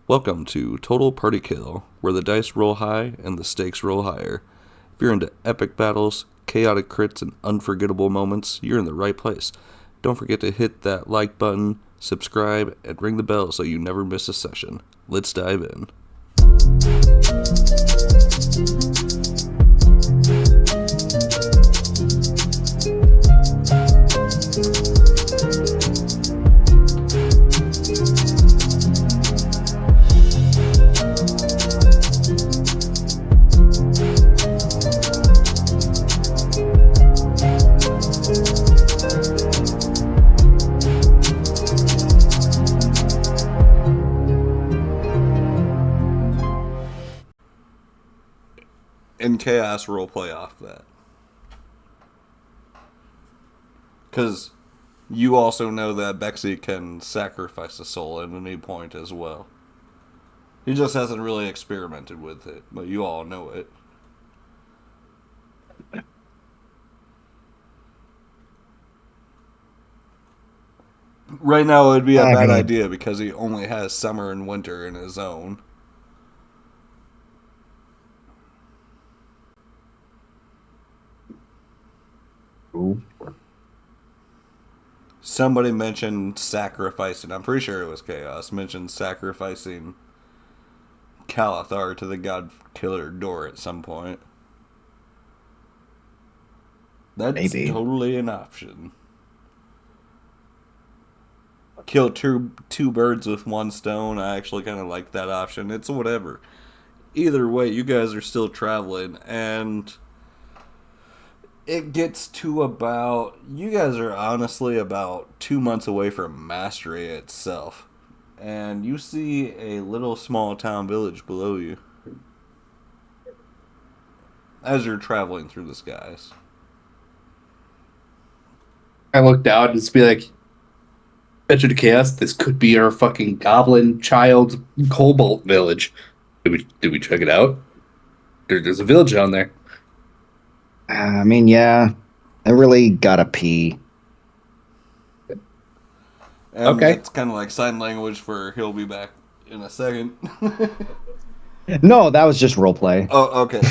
Welcome to Total Party Kill, where the dice roll high and the stakes roll higher. If you're into epic battles, chaotic crits, and unforgettable moments, you're in the right place. Don't forget to hit that like button, subscribe, and ring the bell so you never miss a session. Let's dive in. In Chaos roleplay off that. Because you also know that Bexy can sacrifice a soul at any point as well. He just hasn't really experimented with it, but you all know it. Right now it would be a bad idea because he only has summer and winter in his own. Ooh. Somebody mentioned sacrificing, I'm pretty sure it was Chaos, mentioned sacrificing Calathar to the God Killer door at some point. That's Maybe. totally an option. Kill two birds with one stone. I actually kind of like that option. It's whatever. Either way, you guys are still traveling, and it gets to about... You guys are honestly about 2 months away from Mastery itself. And you see a little small town village below you as you're traveling through the skies. I look down and just be like, Venture to Chaos, this could be our fucking goblin child cobalt village. Did we check it out? There's a village down there. Yeah, I really gotta pee. And Okay. it's kind of like sign language for he'll be back in a second. No, that was just roleplay. Oh, okay.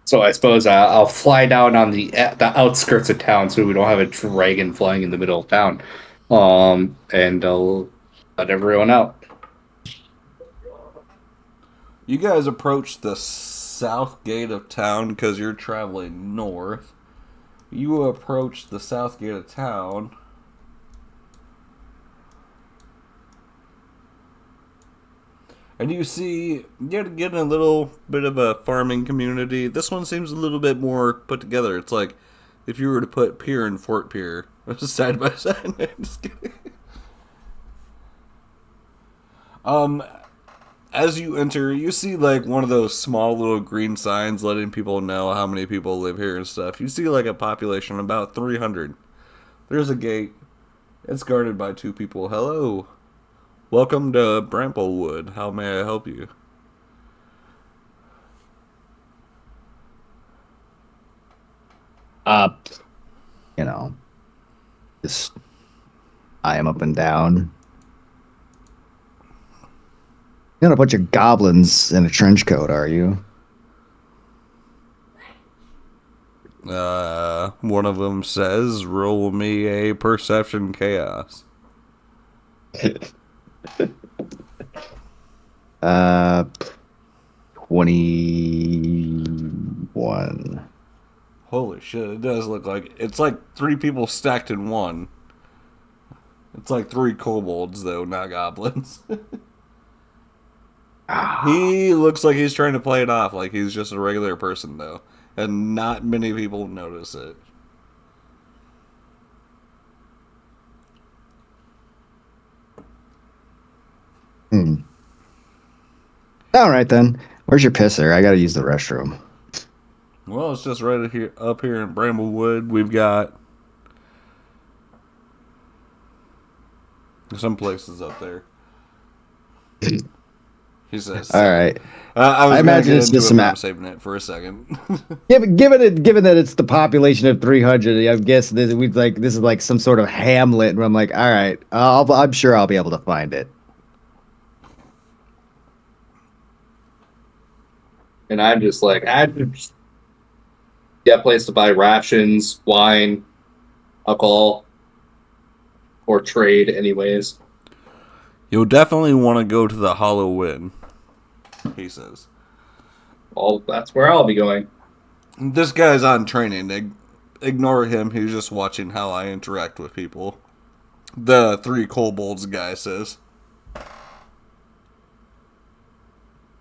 So I suppose I'll fly down on the outskirts of town so we don't have a dragon flying in the middle of town. And I'll let everyone out. You guys approach the south gate of town because you're traveling north. You approach the south gate of town. And you see, you're getting a little bit of a farming community. This one seems a little bit more put together. It's like if you were to put Pier and Fort Pier side by side. Just kidding. As you enter, you see like one of those small little green signs letting people know how many people live here and stuff. You see like a population of about 300. There's a gate. It's guarded by 2 people. Hello. Welcome to Bramblewood. How may I help you? You know, just I am up and down. You're not a bunch of goblins in a trench coat, are you? One of them says, roll me a perception chaos. 21. Holy shit, it does look like... It's like 3 people stacked in one. It's like 3 kobolds, though, not goblins. He looks like he's trying to play it off like he's just a regular person, though. And not many people notice it. All right, then. Where's your pisser? I gotta use the restroom. Well, it's just right here, up here in Bramblewood. We've got some places up there. He says. All right. I imagine it's just some. I'm saving it for a second. Given that it's the population of 300, I guess this is like some sort of hamlet. Where I'm like, all right, I'm sure I'll be able to find it. And I'm just like, I just get a place to buy rations, wine, alcohol, or trade, anyways. You'll definitely want to go to the Hollow Inn, he says. Well, that's where I'll be going. This guy's on training. Ignore him. He's just watching how I interact with people. The three kobolds guy says.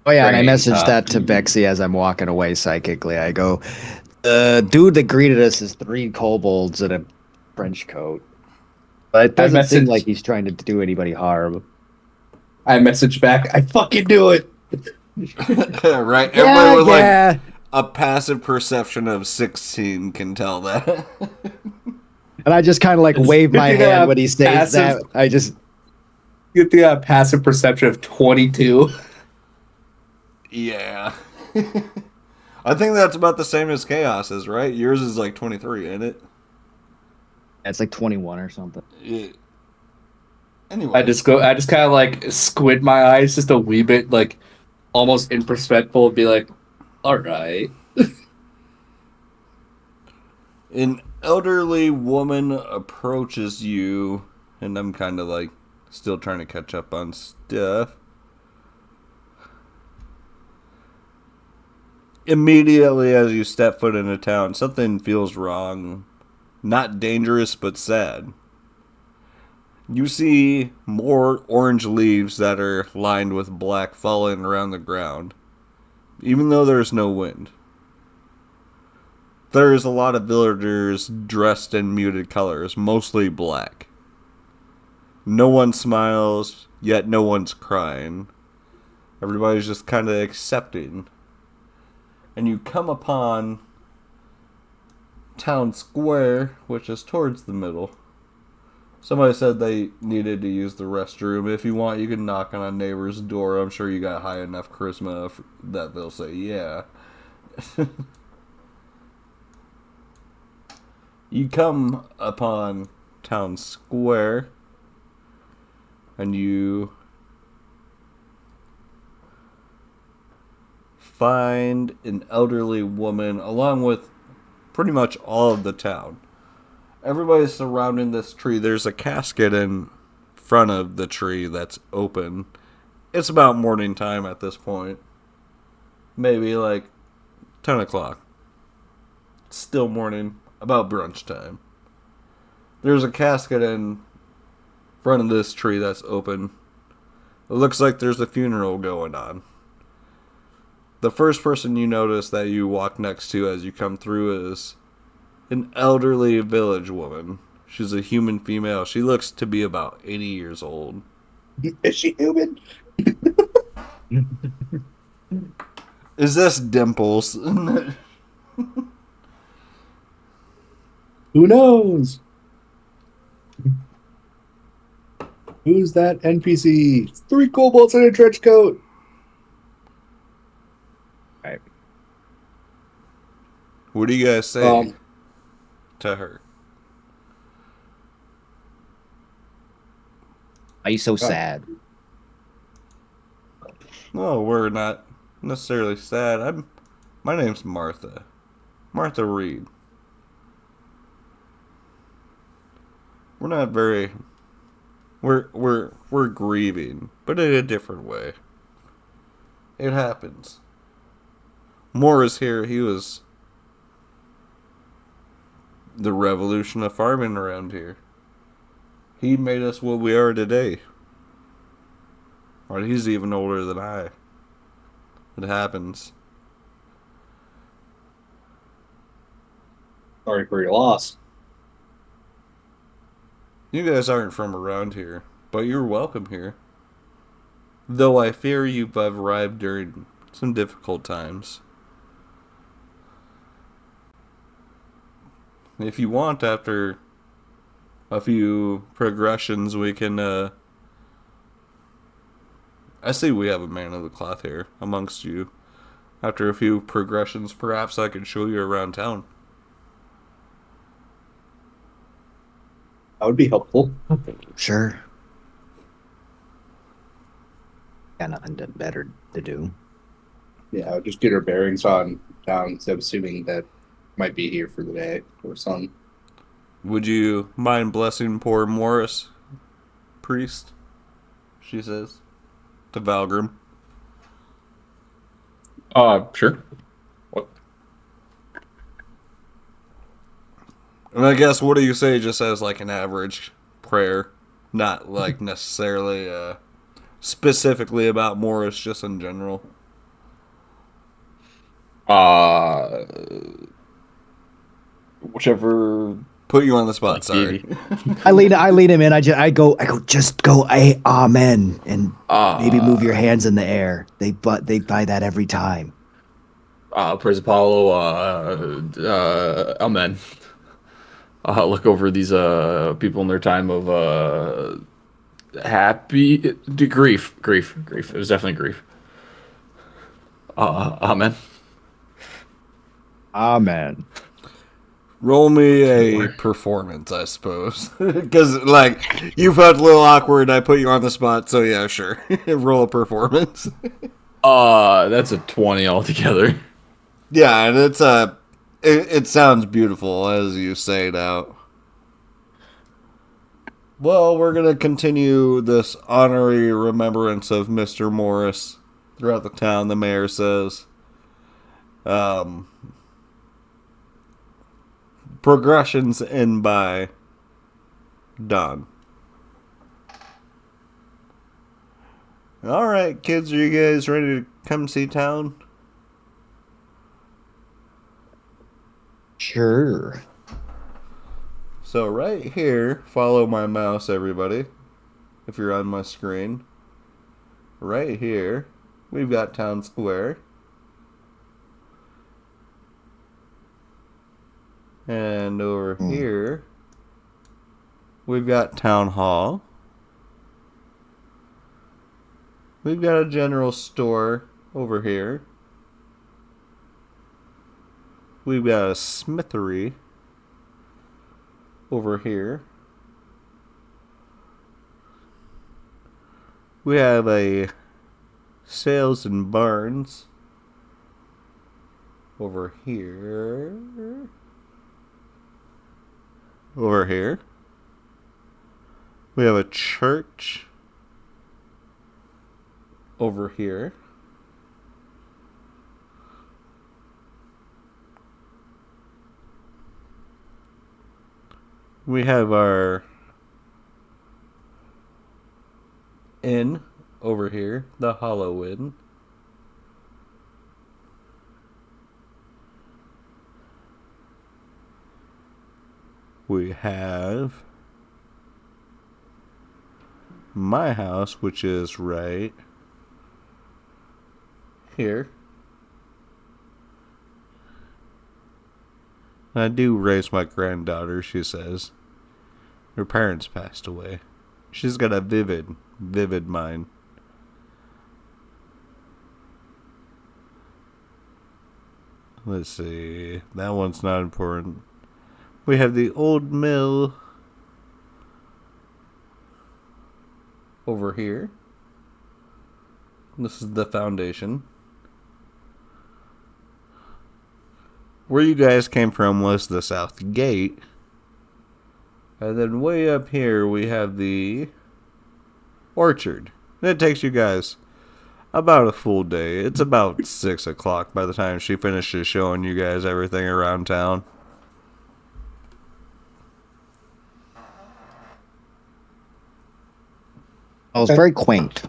Oh yeah, and I Training messaged time. that to Bexy as I'm walking away psychically. I go, the dude that greeted us is three kobolds in a French coat. But it doesn't seem like he's trying to do anybody harm. I messaged back, I fucking knew it. Right? Everybody with like a passive perception of 16 can tell that. And I just kind of like wave my hand when he says that. I just get the passive perception of 22. Yeah. I think that's about the same as Chaos's, right? Yours is like 23, ain't it? It's like 21 or something. Yeah. Anyway. I just kind of like squint my eyes just a wee bit, like almost imperceptible, and be like, all right. An elderly woman approaches you, and I'm kind of like still trying to catch up on stuff. Immediately as you step foot into town, something feels wrong. Not dangerous, but sad. You see more orange leaves that are lined with black falling around the ground, even though there's no wind. There's a lot of villagers dressed in muted colors, mostly black. No one smiles, yet no one's crying. Everybody's just kind of accepting. And you come upon town square, which is towards the middle. Somebody said they needed to use the restroom. If you want, you can knock on a neighbor's door. I'm sure you got high enough charisma that they'll say, yeah. You come upon town square, and you find an elderly woman along with pretty much all of the town. Everybody's surrounding this tree. There's a casket in front of the tree that's open. It's about morning time at this point. Maybe like 10 o'clock. It's still morning, about brunch time. There's a casket in front of this tree that's open. It looks like there's a funeral going on. The first person you notice that you walk next to as you come through is an elderly village woman. She's a human female. She looks to be about 80 years old. Is she human? Is this Dimples? Who knows? Who's that NPC? It's three kobolds in a trench coat. Right. What do you guys say to her? Are you so sad? No, we're not necessarily sad. My name's Martha. Martha Reed. We're not very. We're grieving, but in a different way. It happens. Moore is here. He was the revolution of farming around here. He made us what we are today. Or he's even older than I. It happens. Sorry for your loss. You guys aren't from around here, but you're welcome here. Though I fear you've arrived during some difficult times. If you want, after a few progressions, we can, I see we have a man of the cloth here amongst you. After a few progressions, perhaps I can show you around town. That would be helpful. Sure. Got nothing better to do. Yeah, I'll just get our bearings on down. So I'm assuming that might be here for the day or some. Would you mind blessing poor Morris, priest? She says to Valgrim. Sure. What? And I guess, what do you say just as like an average prayer? Not like necessarily specifically about Morris, just in general. Uh, whichever. Put you on the spot, Like, sorry. I lead him in. I go, just go, amen, and maybe move your hands in the air. They buy that every time. Praise Apollo. Amen. Look over these people in their time of grief. It was definitely grief. Amen. Amen. Roll me a performance, I suppose. Because, like, you felt a little awkward, I put you on the spot, so yeah, sure. Roll a performance. That's a 20 altogether. Yeah, and it sounds beautiful as you say it out. Well, we're going to continue this honorary remembrance of Mr. Morris throughout the town, the mayor says. Progressions in by Don. Alright, kids, are you guys ready to come see town? Sure. So right here, follow my mouse, everybody. If you're on my screen. Right here, we've got Town Square. And over here, we've got Town Hall. We've got a general store over here. We've got a smithery over here. We have a sales and barns over here. Over here. We have a church over here. We have our inn over here, the Hollow Inn. We have my house, which is right here. I do raise my granddaughter, she says. Her parents passed away. She's got a vivid mind. Let's see. That one's not important. We have the old mill over here. This is the foundation. Where you guys came from was the south gate. And then way up here we have the orchard. It takes you guys about a full day. It's about 6 o'clock by the time she finishes showing you guys everything around town. Oh, it's very quaint.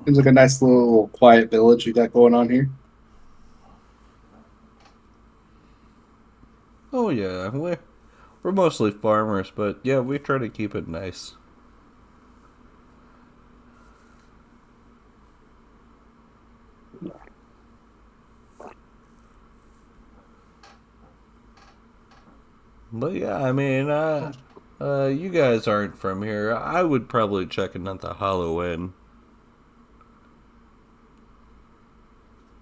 Seems like a nice little quiet village you got going on here. Oh yeah, we're mostly farmers, but yeah, we try to keep it nice. But yeah, I mean, you guys aren't from here. I would probably check in at the Hollow Inn.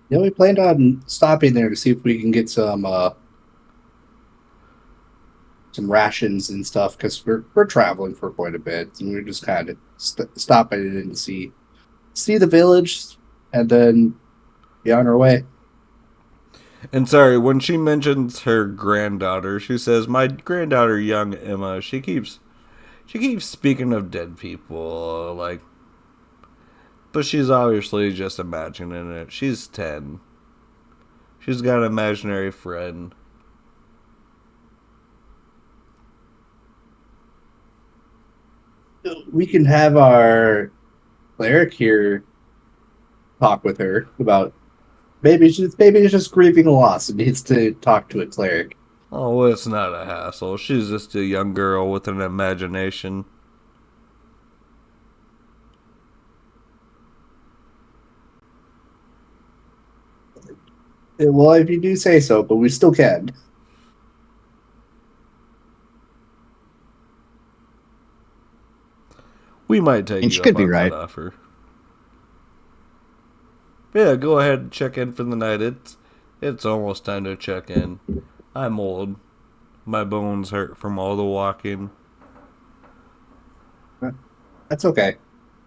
Yeah, we planned on stopping there to see if we can get some rations and stuff because we're traveling for quite a bit, and we're just kind of stopping in to see see the village, and then be on our way. And sorry, when she mentions her granddaughter, she says, "My granddaughter, young Emma, she keeps speaking of dead people, like, but she's obviously just imagining it. She's 10. She's got an imaginary friend." We can have our cleric here talk with her about maybe she's just grieving a loss and needs to talk to a cleric. Oh, well, it's not a hassle. She's just a young girl with an imagination. Well, if you do say so, but we still can. We might take And you she up could be on right. that offer. Yeah, go ahead and check in for the night. It's almost time to check in. I'm old. My bones hurt from all the walking. That's okay.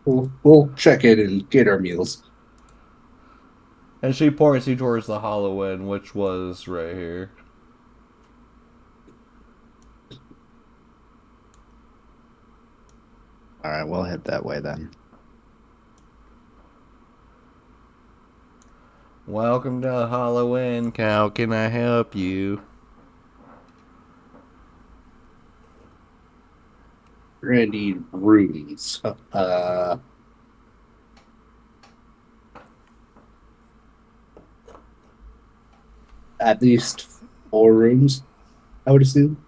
We'll check in and get our meals. And she points you towards the Hollow Inn, which was right here. All right, we'll head that way then. Welcome to the Hollow Inn. How can I help you? We're gonna need rooms. At least 4 rooms, I would assume.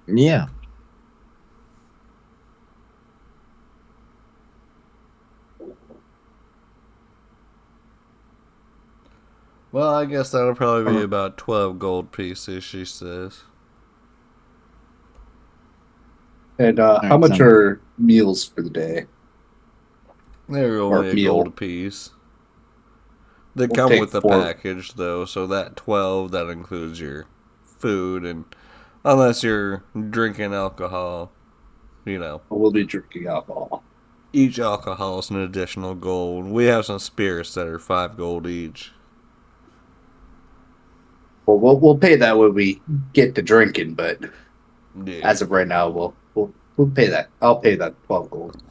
Yeah. Well, I guess that'll probably be about 12 gold pieces, she says. And All how right, much are meals for the day? They're only a meal. gold apiece. They We'll come take with the 4. package, though, so that 12, that includes your food, and unless you're drinking alcohol, We'll be drinking alcohol. each alcohol is an additional gold. We have some spirits that are 5 gold each. Well, we'll pay that when we get to drinking, but Yeah. as of right now, we'll pay that. I'll pay that 12 gold.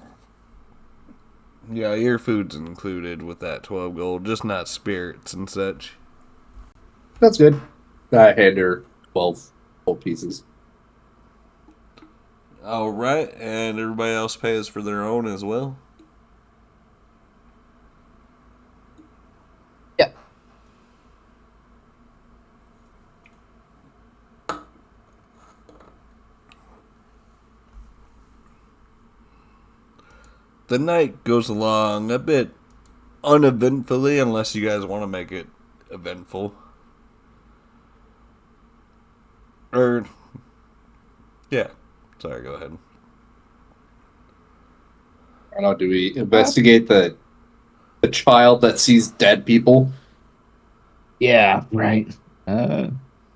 Yeah, your food's included with that 12 gold, just not spirits and such. That's good. I hand her 12 gold pieces. Alright, and everybody else pays for their own as well. Yeah. The night goes along a bit uneventfully, unless you guys want to make it eventful. Yeah. Sorry, go ahead. I don't know, do we investigate the child that sees dead people? Yeah, right.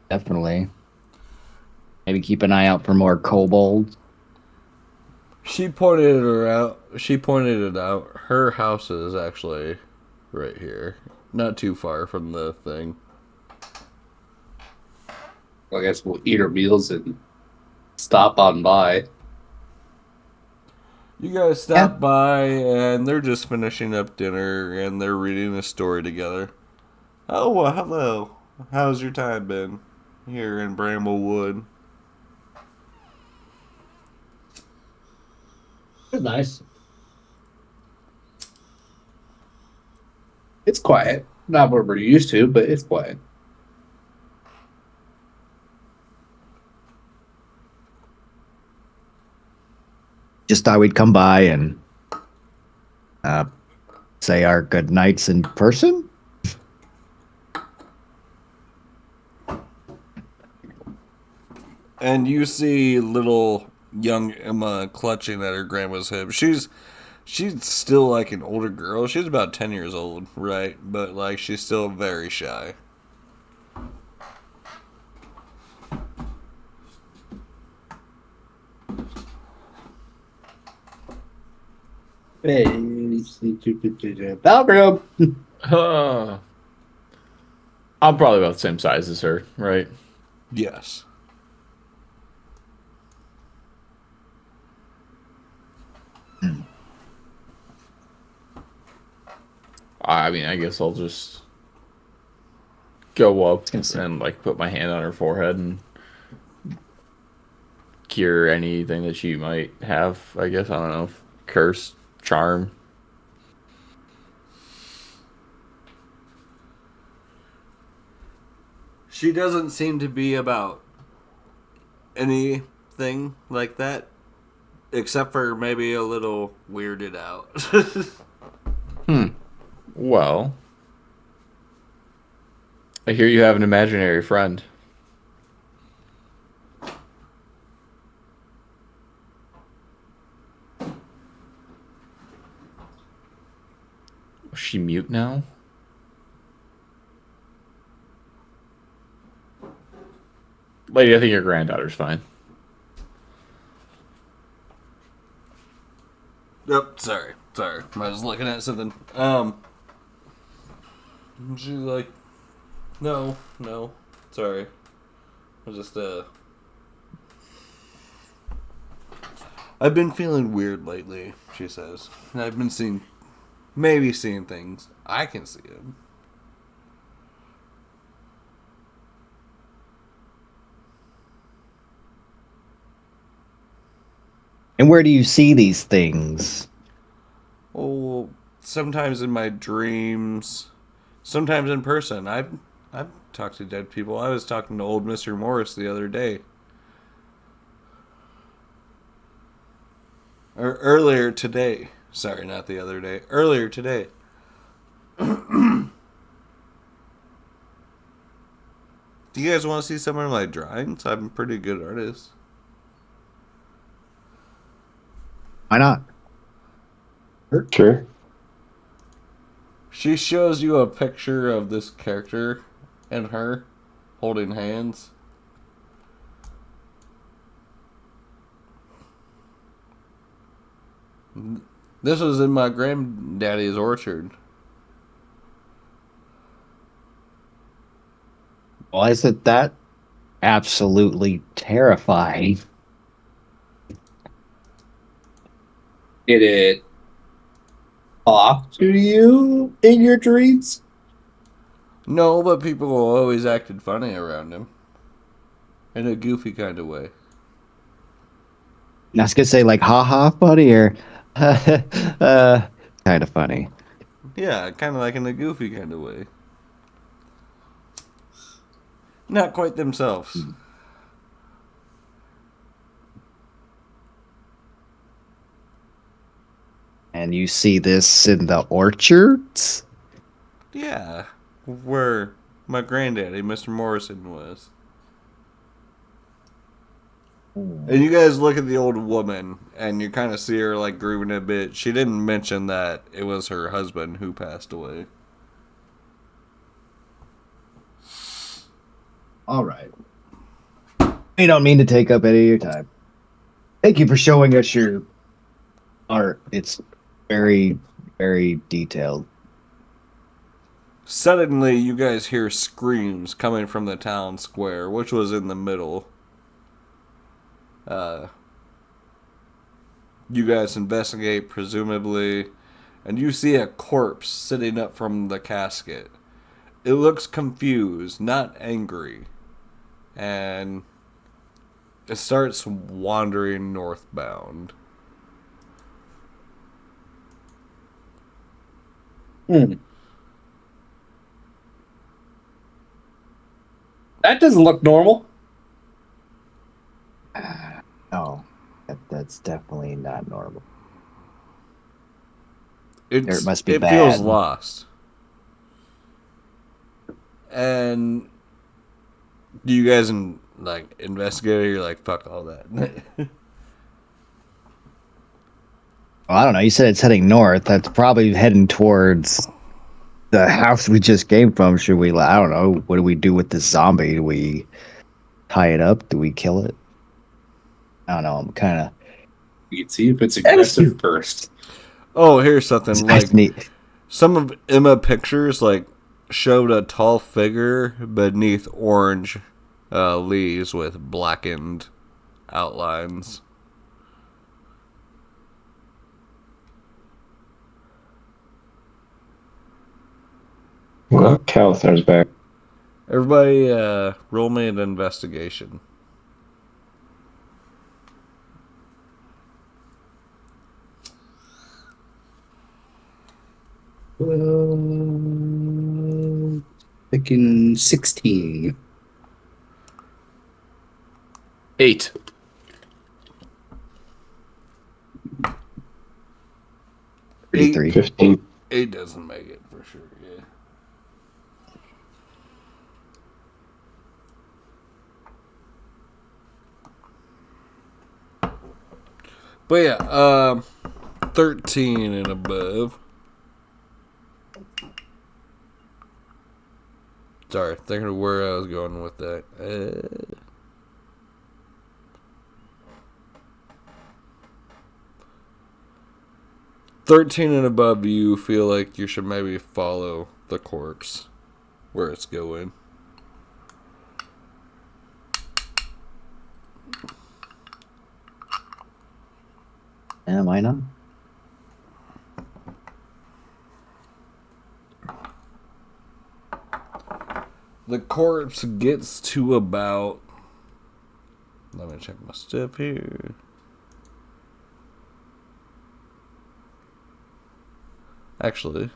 Definitely. Maybe keep an eye out for more kobolds. She pointed her out. She pointed it out. Her house is actually right here, not too far from the thing. I guess we'll eat our meals and stop on by. You guys stop by, and they're just finishing up dinner, and they're reading a story together. Oh, well, hello. How's your time been here in Bramblewood? It's nice. It's quiet. Not what we're used to, but it's quiet. Just thought we'd come by and say our good nights in person. And you see little young Emma clutching at her grandma's hip. She's still like an older girl. She's about 10 years old, right? But like she's still very shy. Hey, Battleground. I'm probably about the same size as her, right? Yes. I mean, I guess I'll just go up gonna say- and like put my hand on her forehead and cure anything that she might have. I guess I don't know, curse, charm. She doesn't seem to be about anything like that, except for maybe a little weirded out. Well, I hear you have an imaginary friend. Is she mute now? Lady, I think your granddaughter's fine. Yep, sorry. I was looking at something. She's like, no, sorry. I just, I've been feeling weird lately, she says. And I've been seeing things. I can see them. And where do you see these things? Oh, sometimes in my dreams, sometimes in person. I've talked to dead people. I was talking to old Mr. Morris the other day. Or earlier today. Sorry, not the other day. Earlier today. Do you guys want to see some of my drawings? I'm a pretty good artist. Why not? Sure. She shows you a picture of this character and her holding hands. This was in my granddaddy's orchard. Well, isn't that absolutely terrifying? Did it talk to you in your dreams? No, but people always acted funny around him. In a goofy kind of way. I was gonna say like haha funny or kind of funny. Yeah, kind of like in a goofy kind of way. Not quite themselves. And you see this in the orchards? Yeah, where my granddaddy, Mr. Morrison, was. And you guys look at the old woman, and you kind of see her like grooving a bit. She didn't mention that it was her husband who passed away. All right. We don't mean to take up any of your time. Thank you for showing us your art. It's very, very detailed. Suddenly, you guys hear screams coming from the town square, which was in the middle. You guys investigate, presumably, and you see a corpse sitting up from the casket. It looks confused, not angry. And it starts wandering northbound. That doesn't look normal. No, that's definitely not normal. It must be it feels bad. lost. And do you guys investigate, or you're like, fuck all that? Well, I don't know. You said it's heading north. That's probably heading towards the house we just came from. Should we? I don't know. What do we do with this zombie? Do we tie it up? Do we kill it? I don't know. I'm kind of. You can see if it's aggressive first. Oh, here's something. I Like, just need. some of Emma pictures, like, showed a tall figure beneath orange leaves with blackened outlines. Well, Calithar's back. Everybody, roll me an investigation. Picking 16. 8. 33. 15. 8 doesn't make it for sure. Yeah. But yeah, 13 and above. Sorry, thinking of where I was going with that. 13 and above, you feel like you should maybe follow the corpse where it's going. Am I not? The corpse gets to about... Let me check my stuff here. Actually,